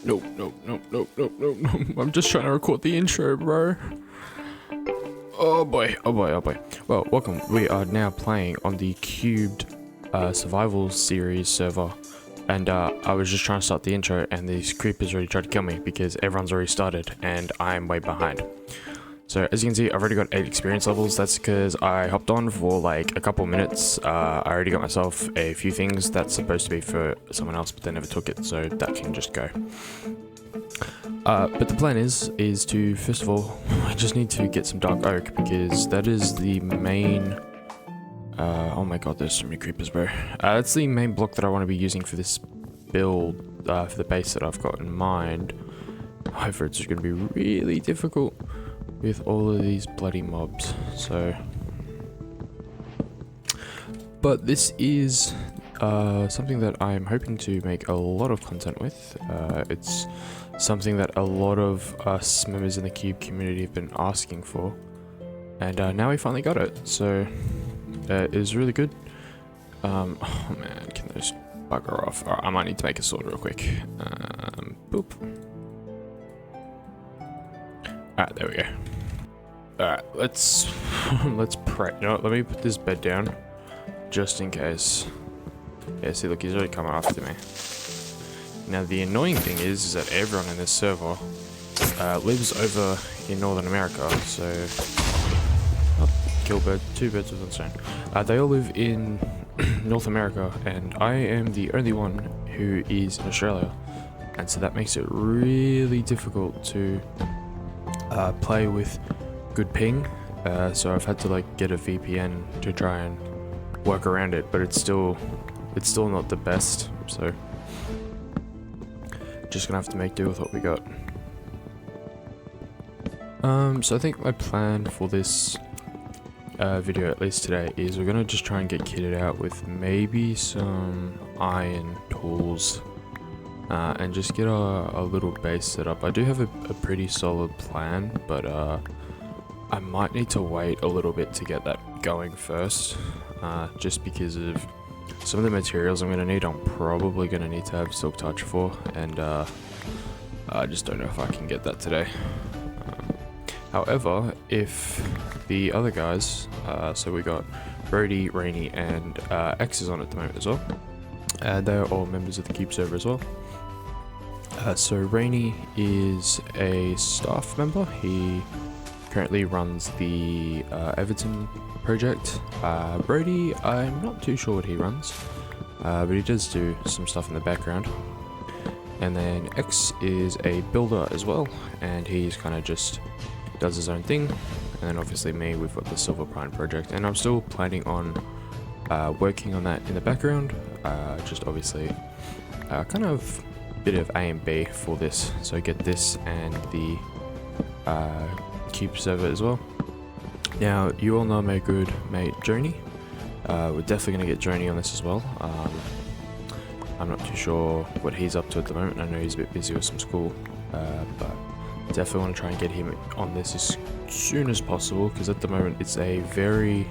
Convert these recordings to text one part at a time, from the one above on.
Nope, nope, nope, nope, nope, nope, nope. I'm just trying to record the intro, bro. Oh boy, oh boy, oh boy. Well, welcome. We are now playing on the Cubed Survival Series server. And I was just trying to start the intro and these creepers already tried to kill me because everyone's already started and I'm way behind. So as you can see, I've already got 8 experience levels. That's because I hopped on for like a couple minutes. I already got myself a few things that's supposed to be for someone else, but they never took it, so that can just go. But the plan is to, first of all, I just need to get some dark oak because that is the main... oh my god, there's so many creepers, bro. That's the main block that I want to be using for this build, for the base that I've got in mind. However, it's just going to be really difficult with all of these bloody mobs, so... But this is something that I'm hoping to make a lot of content with. It's something that a lot of us members in the Cube community have been asking for, and now we finally got it, so it is really good. Oh man, can those bugger off? Alright, I might need to make a sword real quick. Boop. Alright, there we go. Alright, let's pray. You know what, let me put this bed down just in case. Yeah, see, look, he's already coming after me. Now, the annoying thing is that everyone in this server lives over in Northern America, so... Oh, kill bird, 2 birds with one stone. They all live in North America, and I am the only one who is in Australia. And so that makes it really difficult to play with good ping. So I've had to like get a VPN to try and work around it, but it's still not the best, so just gonna have to make do with what we got. So I think my plan for this video, at least today, is we're gonna just try and get kitted out with maybe some iron tools and just get a little base set up. I do have a pretty solid plan, but I might need to wait a little bit to get that going first, just because of some of the materials I'm going to need. I'm probably going to need to have Silk Touch for, and I just don't know if I can get that today. However, if the other guys, so we got Brody, Rainy, and X is on at the moment as well, they're all members of the Cube server as well. So Rainy is a staff member. He currently runs the Everton project. Brody, I'm not too sure what he runs, but he does do some stuff in the background. And then X is a builder as well, and he's kind of just does his own thing. And then obviously me, we've got the Silver Pine project, and I'm still planning on working on that in the background. Just obviously kind of bit of A and B for this, so get this and the Cube server as well. Now, you all know my good mate Joni. We're definitely going to get Joni on this as well. I'm not too sure what he's up to at the moment. I know he's a bit busy with some school, but definitely want to try and get him on this as soon as possible, because at the moment it's a very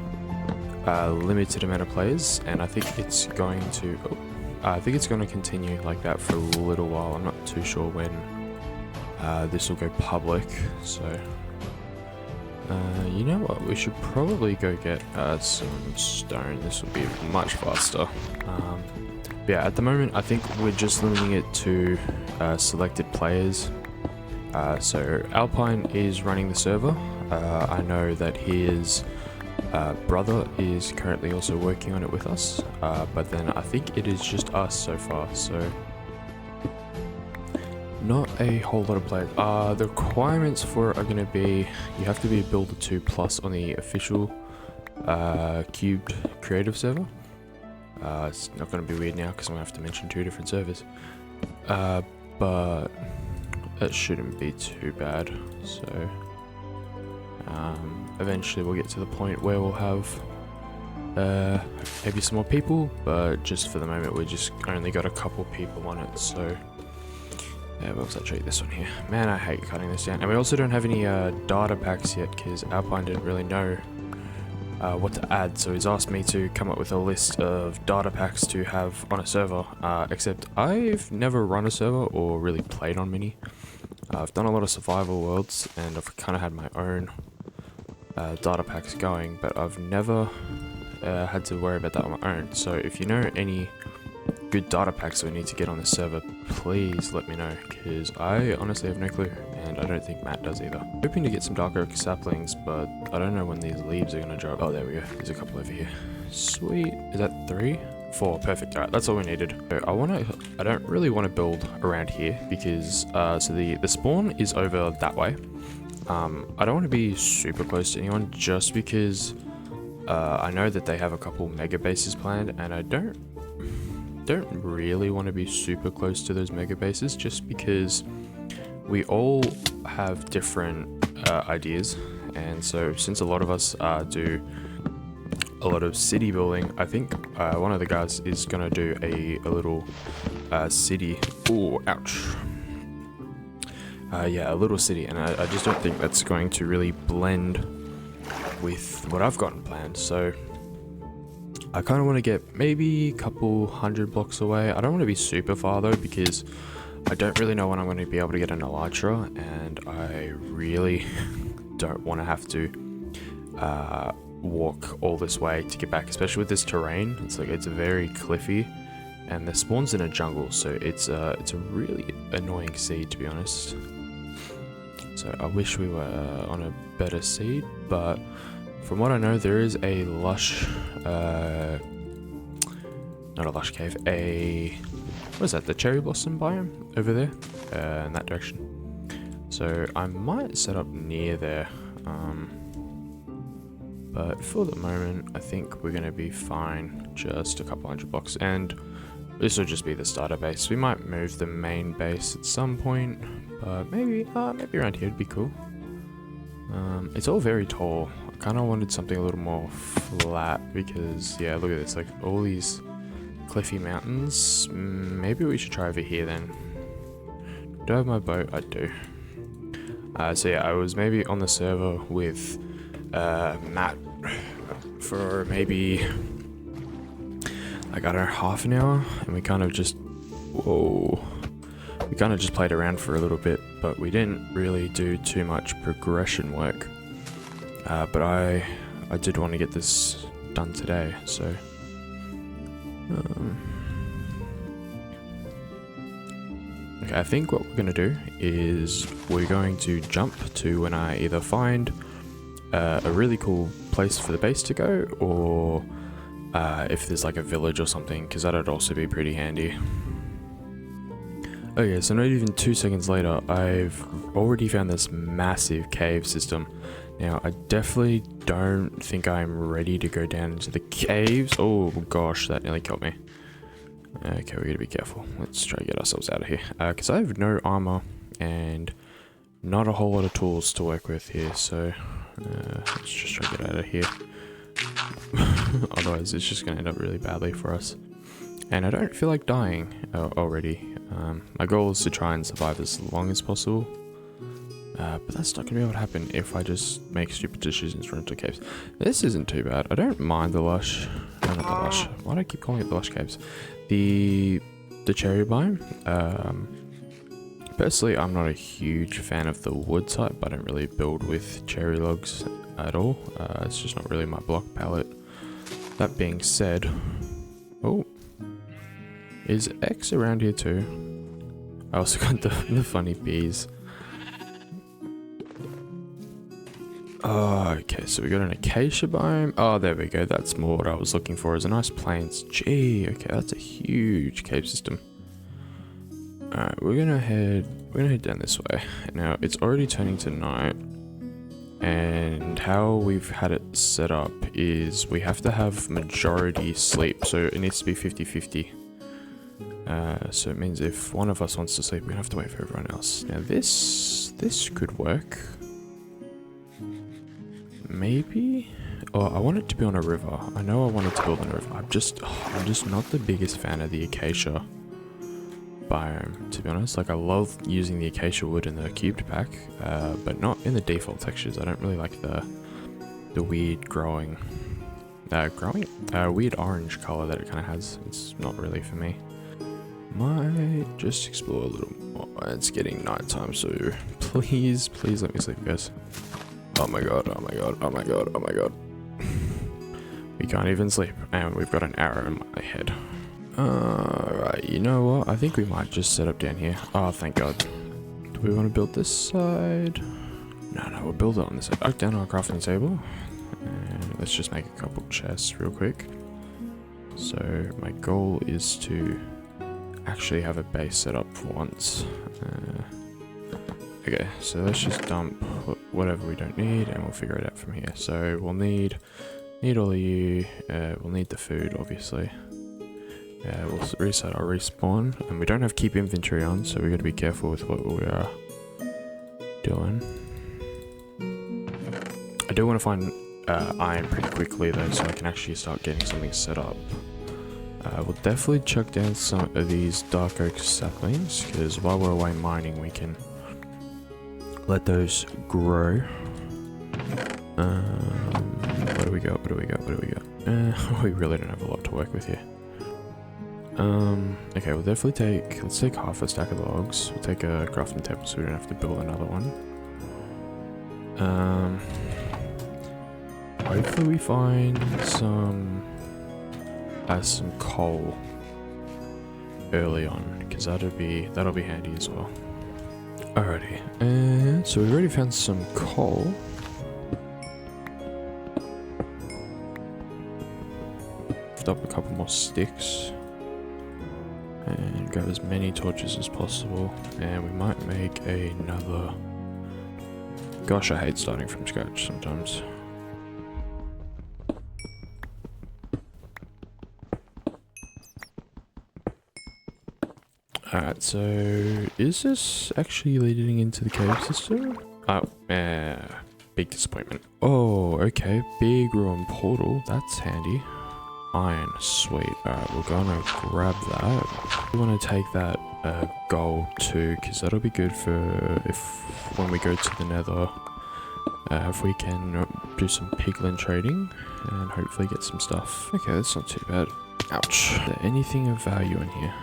limited amount of players, and I think it's going to continue like that for a little while. I'm not too sure when this will go public, so you know what, we should probably go get some stone. This will be much faster. But yeah, at the moment I think we're just limiting it to selected players. So Alpine is running the server. I know that his brother is currently also working on it with us, but then I think it is just us so far, so not a whole lot of players. The requirements for it are going to be, you have to be a builder 2+ on the official Cubed creative server. It's not going to be weird now because I'm going to have to mention 2 different servers, but that shouldn't be too bad. So eventually we'll get to the point where we'll have maybe some more people, but just for the moment we just only got a couple people on it, so yeah, we'll actually this one here. Man, I hate cutting this down. And we also don't have any data packs yet, because Alpine didn't really know what to add. So he's asked me to come up with a list of data packs to have on a server, except I've never run a server or really played on mini. I've done a lot of survival worlds and I've kind of had my own data packs going, but I've never had to worry about that on my own. So if you know any good data packs we need to get on the server, please let me know, because I honestly have no clue, and I don't think Matt does either. Hoping to get some dark oak saplings, but I don't know when these leaves are going to drop. Oh, there we go. There's a couple over here. Sweet. Is that 3? 4. Perfect. Alright, that's all we needed. So I don't really want to build around here, because so the spawn is over that way. I don't want to be super close to anyone, just because I know that they have a couple mega bases planned, and I don't really want to be super close to those mega bases, just because we all have different ideas. And so since a lot of us do a lot of city building, I think one of the guys is gonna do a little city. Oh, ouch. Yeah, a little city, and I just don't think that's going to really blend with what I've gotten planned. So I kind of want to get maybe a couple 100 blocks away. I don't want to be super far though, because I don't really know when I'm going to be able to get an elytra, and I really don't want to have to walk all this way to get back, especially with this terrain. It's very cliffy, and the spawn's in a jungle, so it's a really annoying seed, to be honest. So I wish we were on a better seed, but from what I know, there is a lush, not a lush cave, what is that, the cherry blossom biome over there, in that direction. So I might set up near there, but for the moment, I think we're going to be fine, just a couple 100 blocks, and this will just be the starter base. We might move the main base at some point, but maybe around here would be cool. It's all very tall. I kind of wanted something a little more flat, because yeah, look at this, like all these cliffy mountains. Maybe we should try over here then. Do I have my boat? I do. So yeah, I was maybe on the server with Matt for maybe like, I don't know, half an hour, and we kind of just played around for a little bit, but we didn't really do too much progression work. But I did want to get this done today, so okay, I think what we're going to do is we're going to jump to when I either find a really cool place for the base to go, or if there's like a village or something, because that'd also be pretty handy. Okay, so not even 2 seconds later, I've already found this massive cave system. Now, I definitely don't think I'm ready to go down into the caves. Oh gosh, that nearly killed me. Okay, we gotta be careful. Let's try to get ourselves out of here. Because I have no armor and not a whole lot of tools to work with here, so let's just try to get out of here. Otherwise, it's just gonna end up really badly for us. And I don't feel like dying already. My goal is to try and survive as long as possible. But that's not going to be able to happen if I just make stupid decisions for into caves. This isn't too bad. I don't mind the lush. No, not the lush. Why do I keep calling it the lush caves? The cherry biome. Personally, I'm not a huge fan of the wood type. I don't really build with cherry logs at all. It's just not really my block palette. That being said, oh, is X around here too? I also got the funny bees. Oh, okay, so we got an acacia biome. Oh, there we go. That's more what I was looking for, is a nice plains. Gee, okay, that's a huge cave system. Alright, we're gonna head down this way. Now, it's already turning to night, and how we've had it set up is we have to have majority sleep, so it needs to be 50-50. So it means if one of us wants to sleep, we have to wait for everyone else. Now this could work. Maybe? Oh, I want it to be on a river. I know I wanted to build on a river. I'm just not the biggest fan of the acacia biome, to be honest. Like, I love using the acacia wood in the cubed pack, but not in the default textures. I don't really like the weird growing growing weird orange color that it kind of has. It's not really for me. Might just explore a little more. It's getting nighttime, so please let me sleep, guys. Oh my god, oh my god, oh my god, oh my god. We can't even sleep, and we've got an arrow in my head. Right, you know what? I think we might just set up down here. Oh, thank god. Do we want to build this side? No, we'll build it on this side. Back down our crafting table. And let's just make a couple chests real quick. So, my goal is to actually have a base set up for once. Okay, so let's just dump whatever we don't need, and we'll figure it out from here. So, we'll need all of you. We'll need the food, obviously. We'll reset our respawn, and we don't have keep inventory on, so we got to be careful with what we are doing. I do want to find iron pretty quickly though, so I can actually start getting something set up. We'll definitely chuck down some of these dark oak saplings, because while we're away mining, we can let those grow. What do we got? We really don't have a lot to work with here. Okay, we'll definitely let's take half a stack of logs. We'll take a crafting table so we don't have to build another one. Hopefully we find some coal early on, because that'll be handy as well. Alrighty, so we've already found some coal. Lift up a couple more sticks. And grab as many torches as possible, and we might make another. Gosh, I hate starting from scratch sometimes. Alright, so is this actually leading into the cave system? Oh, big disappointment. Oh, okay, big ruin portal, that's handy. Iron, sweet. Alright, we're gonna grab that. We want to take that gold too, because that'll be good for when we go to the Nether. If we can do some piglin trading and hopefully get some stuff. Okay, that's not too bad. Ouch. Is there anything of value in here?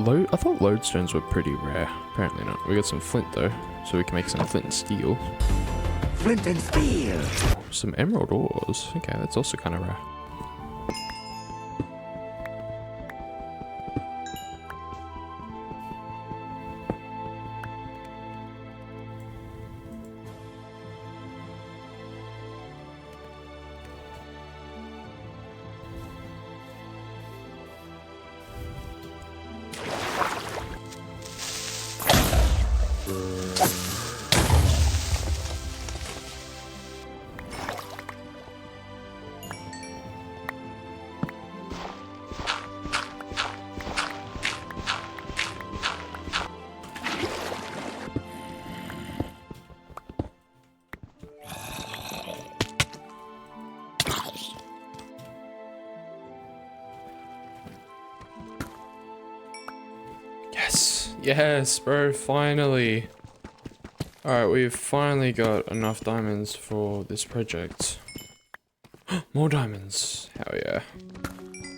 I thought lodestones were pretty rare. Apparently not. We got some flint though, so we can make some flint and steel. Flint and steel! Some emerald ores. Okay, that's also kind of rare. Yes, bro, finally. Alright, we've finally got enough diamonds for this project. More diamonds. Hell yeah.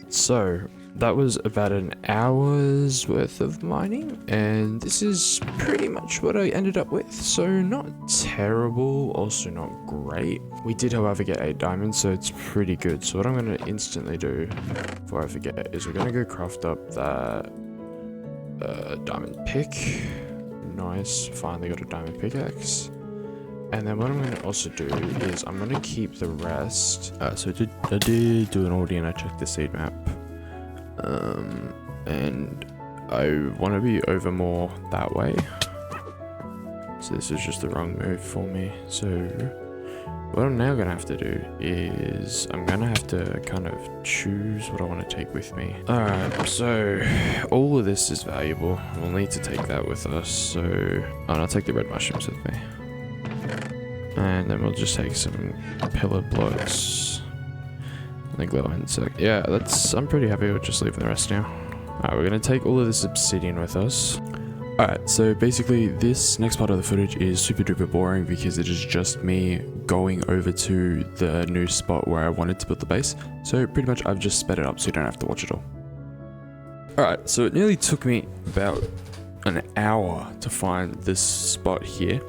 So, that was about an hour's worth of mining, and this is pretty much what I ended up with. So, not terrible, also not great. We did, however, get 8 diamonds, so it's pretty good. So what I'm going to instantly do, before I forget, is we're going to go craft up that diamond pick. Nice, finally got a diamond pickaxe. And then what I'm going to also do is I'm going to keep the rest. So I did do an audio and I checked the seed map. And I want to be over more that way. So this is just the wrong move for me. So what I'm now going to have to do is I'm going to have to kind of choose what I want to take with me. Alright, so all of this is valuable. We'll need to take that with us. So I'll take the red mushrooms with me. And then we'll just take some pillar blocks. And the glow insect. Yeah, I'm pretty happy with just leaving the rest now. Alright, we're going to take all of this obsidian with us. Alright, so basically this next part of the footage is super duper boring because it is just me going over to the new spot where I wanted to build the base. So pretty much I've just sped it up so you don't have to watch it all. Alright, so it nearly took me about an hour to find this spot here.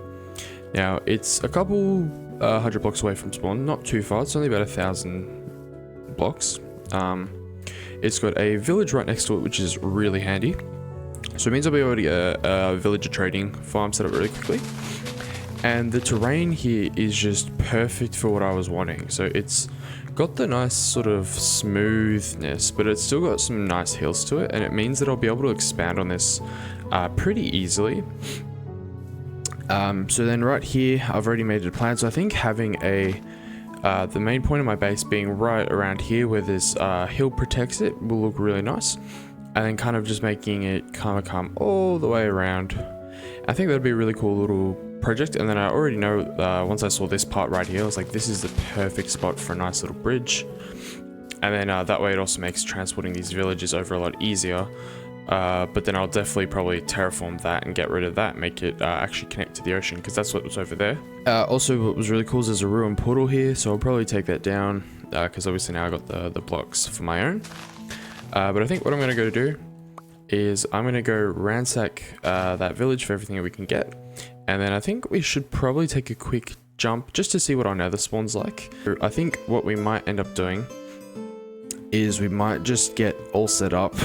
Now it's a couple 100 blocks away from spawn, not too far, it's only about 1,000 blocks. It's got a village right next to it, which is really handy. So it means I'll be able to get a villager trading farm set up really quickly. And the terrain here is just perfect for what I was wanting. So it's got the nice sort of smoothness, but it's still got some nice hills to it. And it means that I'll be able to expand on this pretty easily. So then right here, I've already made it a plan. So I think having the main point of my base being right around here where this hill protects it will look really nice. And then kind of just making it kind of come all the way around. I think that'd be a really cool little project. And then I already know, once I saw this part right here, I was like, this is the perfect spot for a nice little bridge. And then that way it also makes transporting these villages over a lot easier. But then I'll definitely probably terraform that and get rid of that, make it actually connect to the ocean, because that's what was over there. Also, what was really cool is there's a ruined portal here, so I'll probably take that down, because obviously now I got the blocks for my own. But I think what I'm going to go do is I'm going to go ransack that village for everything that we can get. And then I think we should probably take a quick jump just to see what our nether spawn's like. I think what we might end up doing is we might just get all set up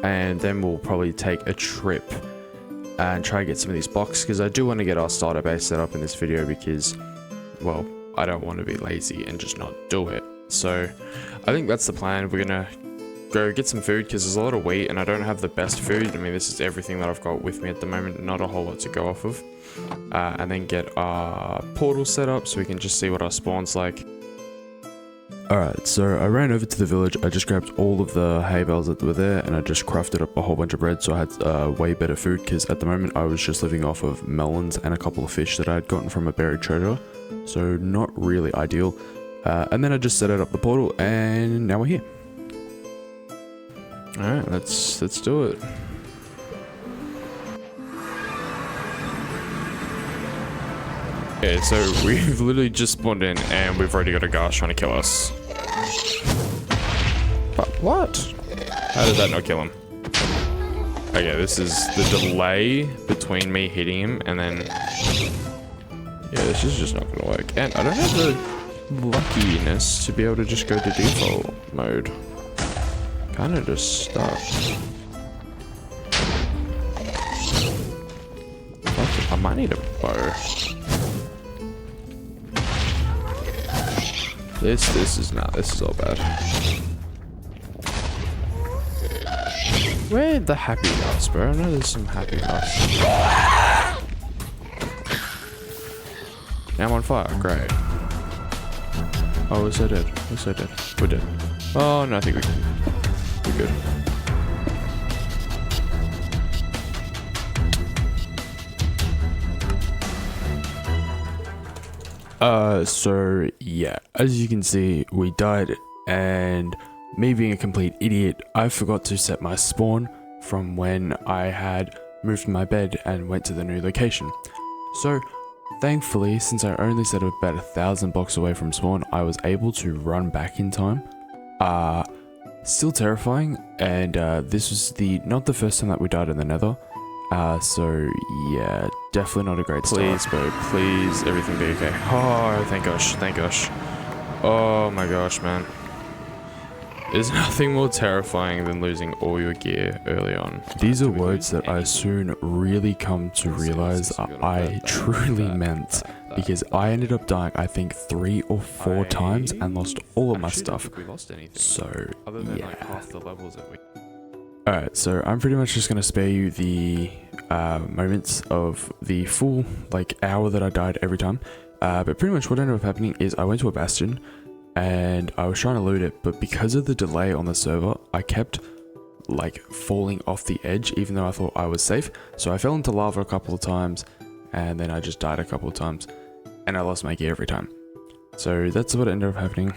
and then we'll probably take a trip and try to get some of these blocks, because I do want to get our starter base set up in this video because, well, I don't want to be lazy and just not do it. So I think that's the plan. We're going to go get some food because there's a lot of wheat and I don't have the best food. I mean, this is everything that I've got with me at the moment, not a whole lot to go off of. And then get our portal set up so we can just see what our spawn's like. Alright, so I ran over to the village, I just grabbed all of the hay bales that were there and I just crafted up a whole bunch of bread so I had way better food, because at the moment I was just living off of melons and a couple of fish that I had gotten from a buried treasure. So not really ideal. And then I just set it up the portal and now we're here. Alright, let's do it. Okay, so we've literally just spawned in and we've already got a guy trying to kill us. But what? How did that not kill him? Okay, this is the delay between me hitting him and then... Yeah, this is just not gonna work. And I don't have the luckiness to be able to just go to default mode. Kinda just stuck. Fuck, I might need a bow. This is all bad. Where the happy house, bro? I know there's some happy house. Now I'm on fire, great. Oh, we're so dead. We're so dead. We're dead. Oh no, I think we're good. So yeah, as you can see, we died, and me being a complete idiot, I forgot to set my spawn from when I had moved my bed and went to the new location. So thankfully, since I only set it about 1,000 blocks away from spawn, I was able to run back in time. Still terrifying, and this was not the first time that we died in the Nether. So yeah, definitely not a great start. Please, bro, please, everything be okay. Oh, thank gosh, thank gosh. Oh my gosh, man. There's nothing more terrifying than losing all your gear early on. These are words that I soon really come to realize I truly meant, because I ended up dying, I think 3 or 4 times and lost all of my stuff. So yeah. Alright, so I'm pretty much just going to spare you the moments of the full hour that I died every time. But pretty much what ended up happening is I went to a bastion and I was trying to loot it, but because of the delay on the server, I kept falling off the edge even though I thought I was safe. So I fell into lava a couple of times and then I just died a couple of times and I lost my gear every time. So that's what ended up happening.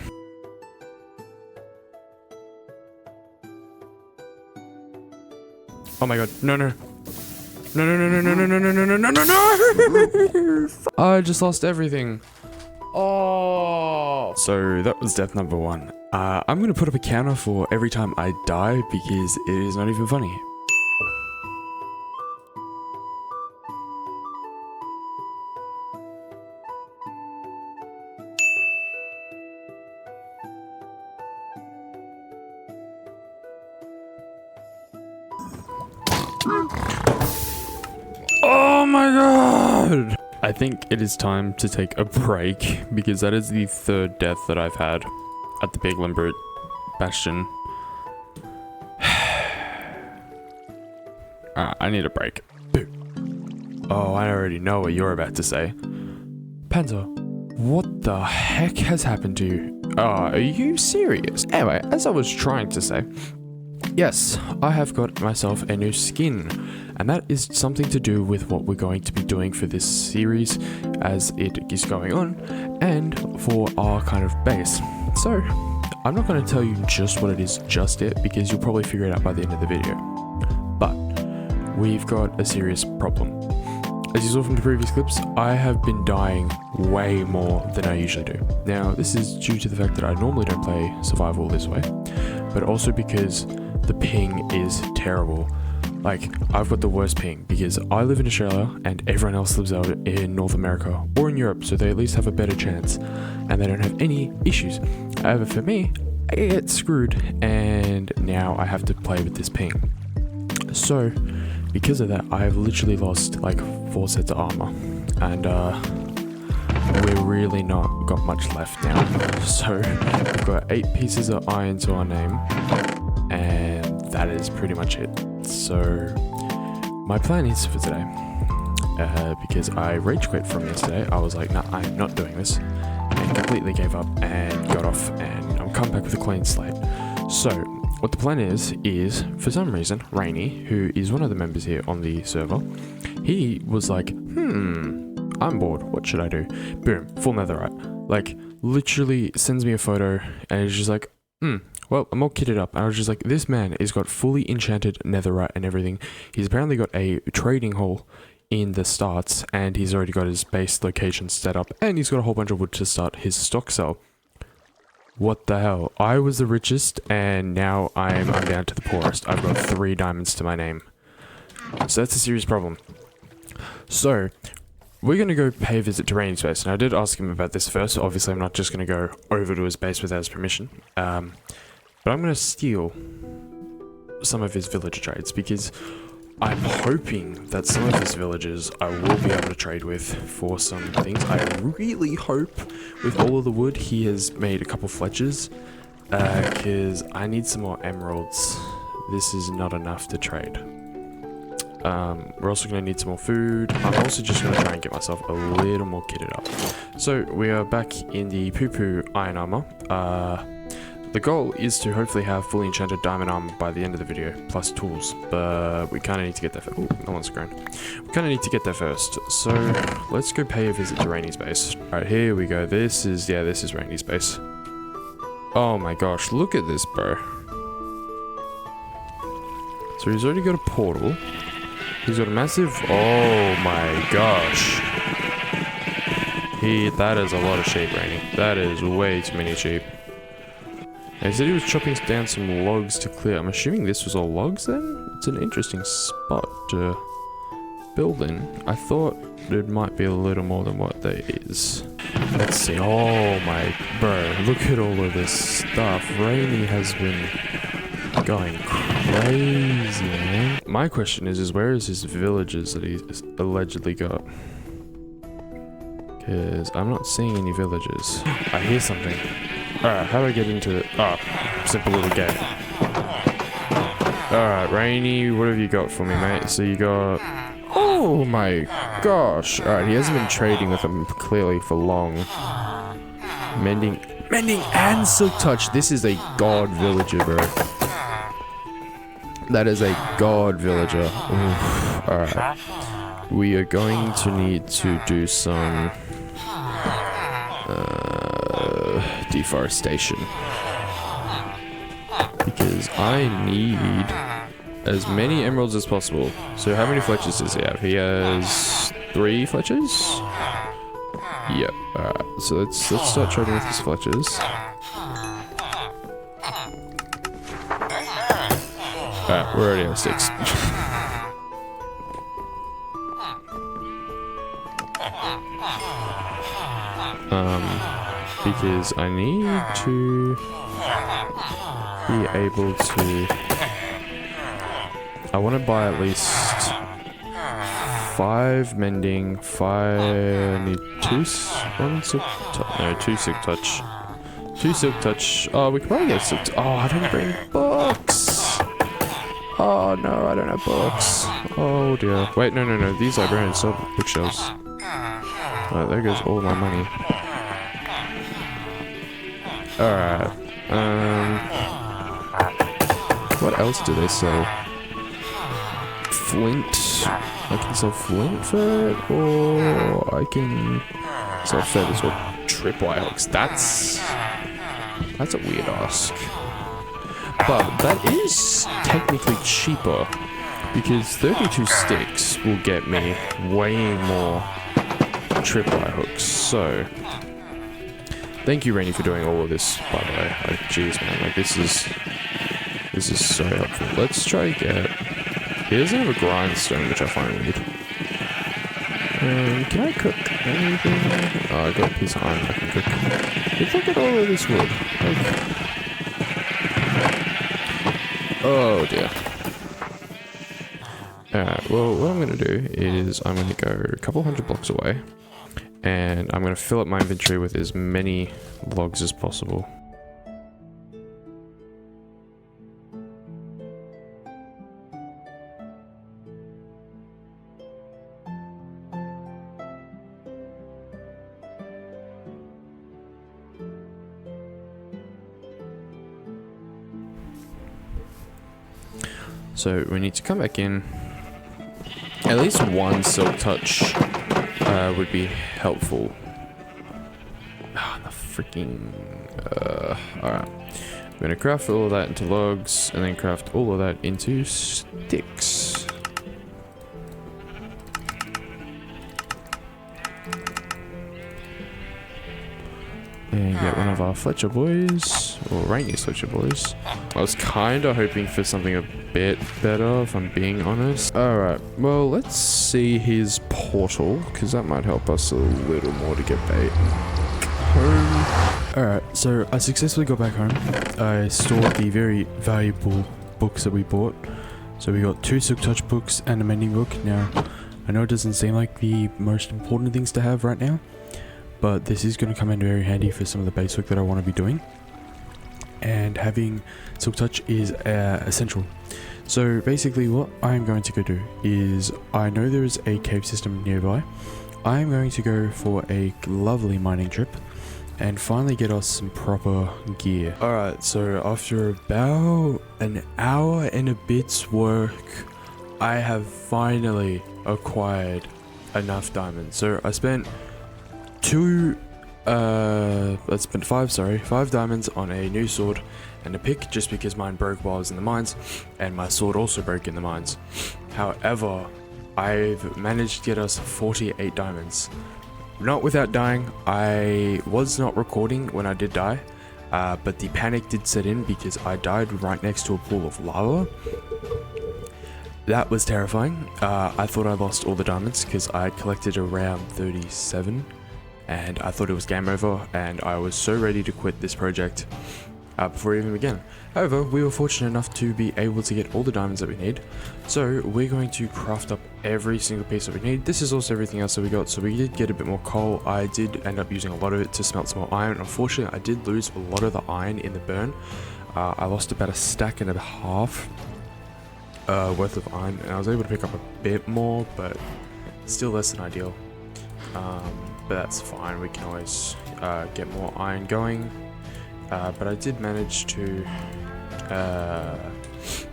Oh my god, no. No, no, no, no, no, no, no, no, no, no, no, no! I just lost everything. Oh. So that was death number 1. I'm gonna put up a counter for every time I die because it is not even funny. Oh my god! I think it is time to take a break because that is the 3rd death that I've had at the Big Limber Bastion. I need a break. Oh, I already know what you're about to say. Panza, what the heck has happened to you? Are you serious? Anyway, as I was trying to say, yes, I have got myself a new skin, and that is something to do with what we're going to be doing for this series as it is going on, and for our kind of base. So, I'm not going to tell you just what it is just yet, because you'll probably figure it out by the end of the video. But, we've got a serious problem. As you saw from the previous clips, I have been dying way more than I usually do. Now, this is due to the fact that I normally don't play survival this way, but also because the ping is terrible. Like, I've got the worst ping because I live in Australia and everyone else lives out in North America or in Europe, so they at least have a better chance and they don't have any issues. However, for me, I get screwed and now I have to play with this ping. So, because of that, I've literally lost like 4 sets of armor and we're really not got much left now. So, we've got 8 pieces of iron to our name and that is pretty much it. So, my plan is for today, because I rage quit from yesterday, I was like, nah, I'm not doing this, and completely gave up and got off, and I'm coming back with a clean slate. So, what the plan is for some reason, Rainy, who is one of the members here on the server, he was like, I'm bored, what should I do? Boom, full netherite. Like, literally sends me a photo, and he's just like, well, I'm all kitted up. And I was just like, this man has got fully enchanted netherite and everything. He's apparently got a trading hall in the starts, and he's already got his base location set up, and he's got a whole bunch of wood to start his stock sell. What the hell? I was the richest, and now I'm down to the poorest. I've got 3 diamonds to my name. So that's a serious problem. So, we're going to go pay a visit to Rainy's base, and I did ask him about this first. Obviously, I'm not just going to go over to his base without his permission. But I'm going to steal some of his villager trades because I'm hoping that some of his villagers I will be able to trade with for some things. I really hope with all of the wood he has made a couple fletchers because I need some more emeralds. This is not enough to trade. We're also going to need some more food. I'm also just going to try and get myself a little more kitted up. So we are back in the poo-poo iron armor. The goal is to hopefully have fully enchanted diamond armor by the end of the video, plus tools, but we kind of need to get there first. Ooh, no one's grown. We kind of need to get there first, so let's go pay a visit to Rainy's base. Alright, here we go. This is Rainy's base. Oh my gosh, look at this, bro. So he's already got a portal. He's got a massive... Oh my gosh. That is a lot of sheep, Rainy. That is way too many sheep. And he said he was chopping down some logs to clear. I'm assuming this was all logs then? It's an interesting spot to build in. I thought it might be a little more than what there is. Let's see. Oh my... Bro, look at all of this stuff. Rainy has been going crazy, man. My question is where is his villagers that he's allegedly got? Because I'm not seeing any villagers. I hear something. Alright, how do I get into it? Oh, simple little gate. Alright, Rainy, what have you got for me, mate? So you got... Oh my gosh. Alright, he hasn't been trading with them clearly for long. Mending and silk touch. This is a god villager, bro. That is a god villager. Alright. We are going to need to do some... deforestation because I need as many emeralds as possible. So how many Fletchers does he have? He has 3 Fletchers? Yep. Alright, so let's start trading with his Fletchers. Alright, we're already on 6. Because I need to be able to... I want to buy at least 5 mending, 5... need 2 silk touch. No, 2 silk touch. 2 silk touch. Oh, we can probably get silk touch. Oh, I didn't bring books. Oh no, I don't have books. Oh dear. Wait, no. These librarians sell bookshelves. Oh, there goes all my money. Alright. What else do they sell? Flint. I can sell flint for it, or I can sell feathers or tripwire hooks. That's a weird ask. But that is technically cheaper, because 32 sticks will get me way more tripwire hooks. So thank you, Rainy, for doing all of this, by the way. Like, jeez, man, like this is so helpful. Let's try to get... He doesn't have a grindstone, which I find weird. Can I cook anything? Oh, I got a piece of iron I can cook. Let's look at all of this wood. Like... Oh dear. Alright, well, what I'm going to do is I'm going to go a couple hundred blocks away, and I'm going to fill up my inventory with as many logs as possible. So we need to come back in. At least 1 silk touch would be helpful. Ah, the freaking... Alright. I'm gonna craft all of that into logs, and then craft all of that into sticks. And get one of our Fletcher boys, or Rainy's Fletcher boys. I was kinda hoping for something a bit better, if I'm being honest. Alright, well, let's see his portal, because that might help us a little more to get bait. Home. Alright, so I successfully got back home. I stored the very valuable books that we bought. So we got 2 Silk Touch books and a mending book. Now, I know it doesn't seem like the most important things to have right now, but this is going to come in very handy for some of the base work that I want to be doing. And having Silk Touch is essential. So basically what I'm going to go do is, I know there is a cave system nearby. I'm going to go for a lovely mining trip and finally get us some proper gear. Alright, so after about an hour and a bit's work, I have finally acquired enough diamonds. So I spent 5 diamonds on a new sword and a pick, just because mine broke while I was in the mines, and my sword also broke in the mines. However, I've managed to get us 48 diamonds. Not without dying. I was not recording when I did die, but the panic did set in because I died right next to a pool of lava. That was terrifying. I thought I lost all the diamonds because I collected around 37. And I thought it was game over, and I was so ready to quit this project before it even began. However, we were fortunate enough to be able to get all the diamonds that we need, so we're going to craft up every single piece that we need. This is also everything else that we got. So we did get a bit more coal. I did end up using a lot of it to smelt some more iron. Unfortunately, I did lose a lot of the iron in the burn. I lost about 1.5 stacks worth of iron, and I was able to pick up a bit more, but still less than ideal. But that's fine, we can always get more iron going. But I did manage to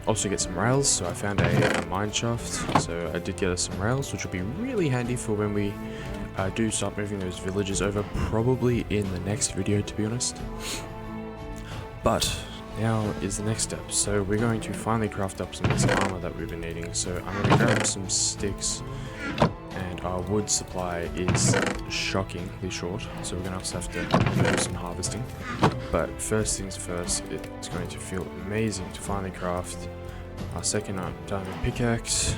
also get some rails, so I found a mine shaft, so I did get us some rails, which will be really handy for when we do start moving those villages over, probably in the next video, to be honest. But now is the next step. So we're going to finally craft up some of this armor that we've been needing. So I'm going to grab some sticks, and our wood supply is shockingly short, so we're going to have to do some harvesting. But first things first, it's going to feel amazing to finally craft our second diamond pickaxe,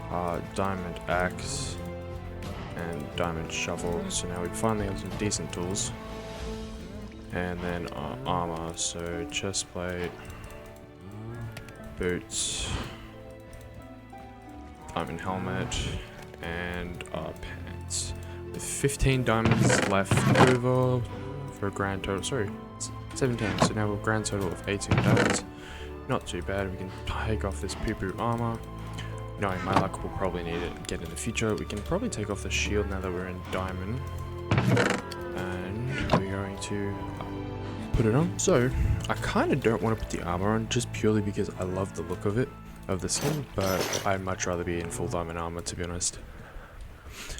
our diamond axe, and diamond shovel. So now we finally have some decent tools. And then our armor, so chest plate, boots, diamond helmet, and our pants. With 15 diamonds left over for a grand total, sorry, 17, so now we're a grand total of 18 diamonds. Not too bad. We can take off this poo-poo armor. Knowing my luck, we'll probably need it again in the future. We can probably take off the shield now that we're in diamond. And we're going to put it on. So I kind of don't want to put the armor on just purely because I love the look of it, of the skin, but I'd much rather be in full diamond armor, to be honest.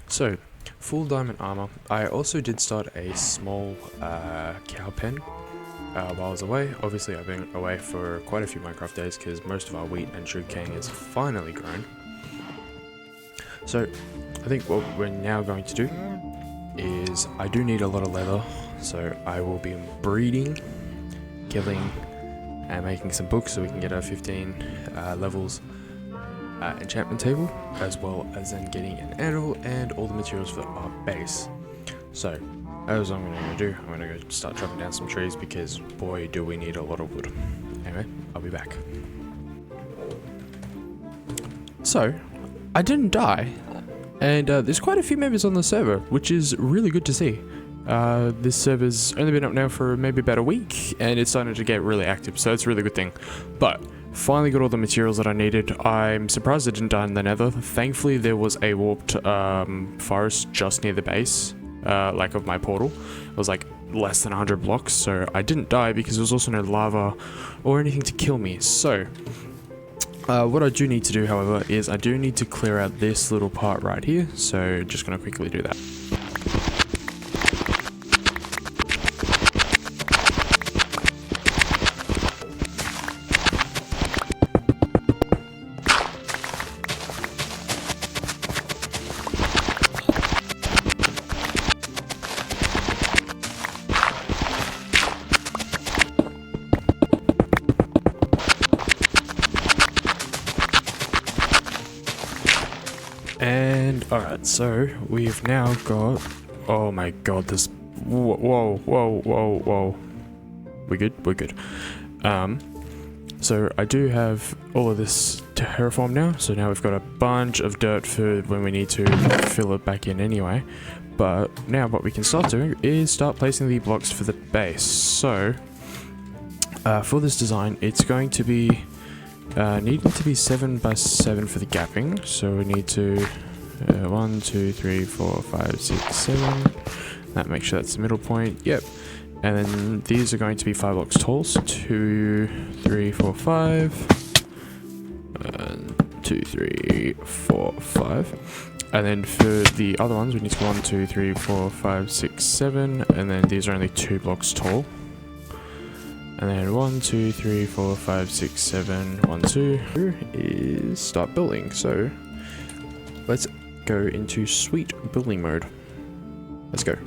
So full diamond armor. I also did start a small cow pen while I was away. Obviously I've been away for quite a few Minecraft days because most of our wheat and sugarcane is finally grown. So I think what we're now going to do is, I do need a lot of leather, so I will be breeding, killing, and making some books so we can get our 15 levels enchantment table, as well as then getting an anvil and all the materials for our base. So as I'm going to do, I'm going to go start chopping down some trees because boy do we need a lot of wood. Anyway, I'll be back. So I didn't die. And there's quite a few members on the server, which is really good to see. This server's only been up now for maybe about a week, and it's starting to get really active, so it's a really good thing. But finally got all the materials that I needed. I'm surprised I didn't die in the Nether. Thankfully, there was a warped forest just near the base, like of my portal. It was like less than 100 blocks, so I didn't die because there was also no lava or anything to kill me. So what I do need to do, however, is I do need to clear out this little part right here, so just going to quickly do that. And alright, so we've now got, oh my god, this, whoa, we're good. So I do have all of this terraform now, so now we've got a bunch of dirt for when we need to fill it back in anyway. But now what we can start doing is start placing the blocks for the base. So for this design, it's going to be needing to be 7 by 7 for the gapping, so we need to 1, 2, 3, 4, 5, 6, 7. That makes sure that's the middle point. Yep. And then these are going to be 5 blocks tall, so 2, 3, 4, 5. 2, 3, 4, 5. And then for the other ones, we need to go 1, 2, 3, 4, 5, 6, 7. And then these are only 2 blocks tall. And then 1, 2, 3, 4, 5, 6, 7, 1, 2 is start building. So let's go into sweet building mode. Let's go.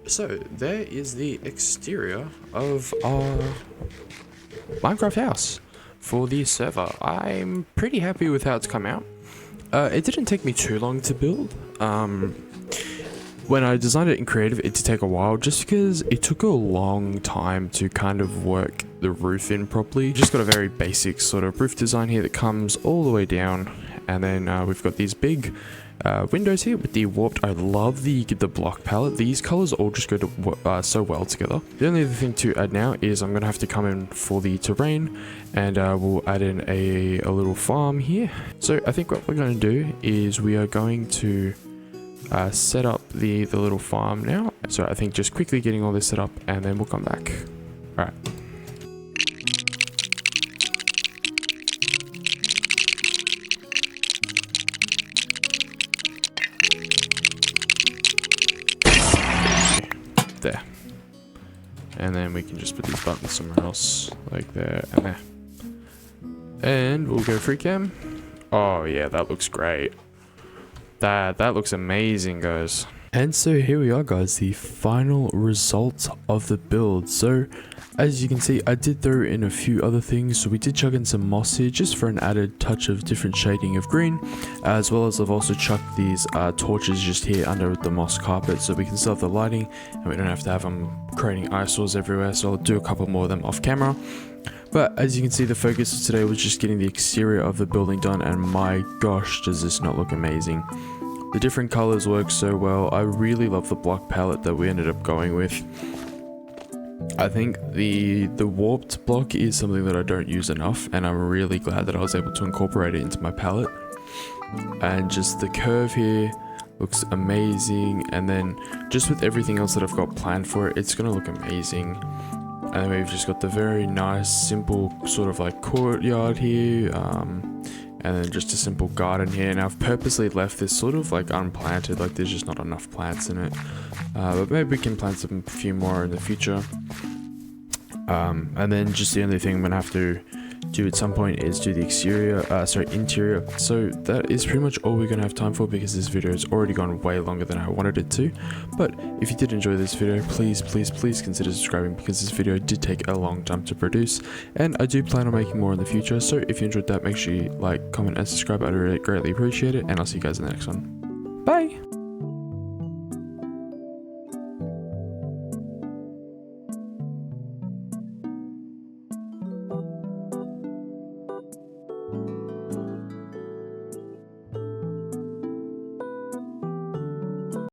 So there is the exterior of our Minecraft house for the server. I'm pretty happy with how it's come out. It didn't take me too long to build. When I designed it in creative, it did take a while just because it took a long time to kind of work the roof in properly. Just got a very basic sort of roof design here that comes all the way down, and then we've got these big windows here with the warped. I love the block palette. These colors all just go to so well together. The only other thing to add now is I'm gonna have to come in for the terrain, and we'll add in a little farm here. So I think what we're going to do is we are going to set up the little farm now. So I think just quickly getting all this set up and then we'll come back. All right. There. And then we can just put these buttons somewhere else, like there and there. And we'll go free cam. Oh yeah, that looks great. That looks amazing, guys. And so here we are, guys, the final result of the build. So as you can see, I did throw in a few other things. So we did chuck in some moss here just for an added touch of different shading of green, as well as I've also chucked these torches just here under the moss carpet so we can still have the lighting and we don't have to have them creating eyesores everywhere. So I'll do a couple more of them off camera. But as you can see, the focus of today was just getting the exterior of the building done, and my gosh, does this not look amazing. The different colors work so well. I really love the block palette that we ended up going with. I think the warped block is something that I don't use enough, and I'm really glad that I was able to incorporate it into my palette. And just the curve here looks amazing, and then just with everything else that I've got planned for it, it's gonna look amazing. And then we've just got the very nice simple sort of like courtyard here, and then just a simple garden here. And I've purposely left this sort of like unplanted, like there's just not enough plants in it, but maybe we can plant a few more in the future. And then just the only thing I'm gonna have to do at some point is do the interior. So that is pretty much all we're gonna have time for, because this video has already gone way longer than I wanted it to. But if you did enjoy this video, please consider subscribing, because this video did take a long time to produce, and I do plan on making more in the future. So if you enjoyed that, make sure you like, comment and subscribe. I'd really greatly appreciate it, and I'll see you guys in the next one.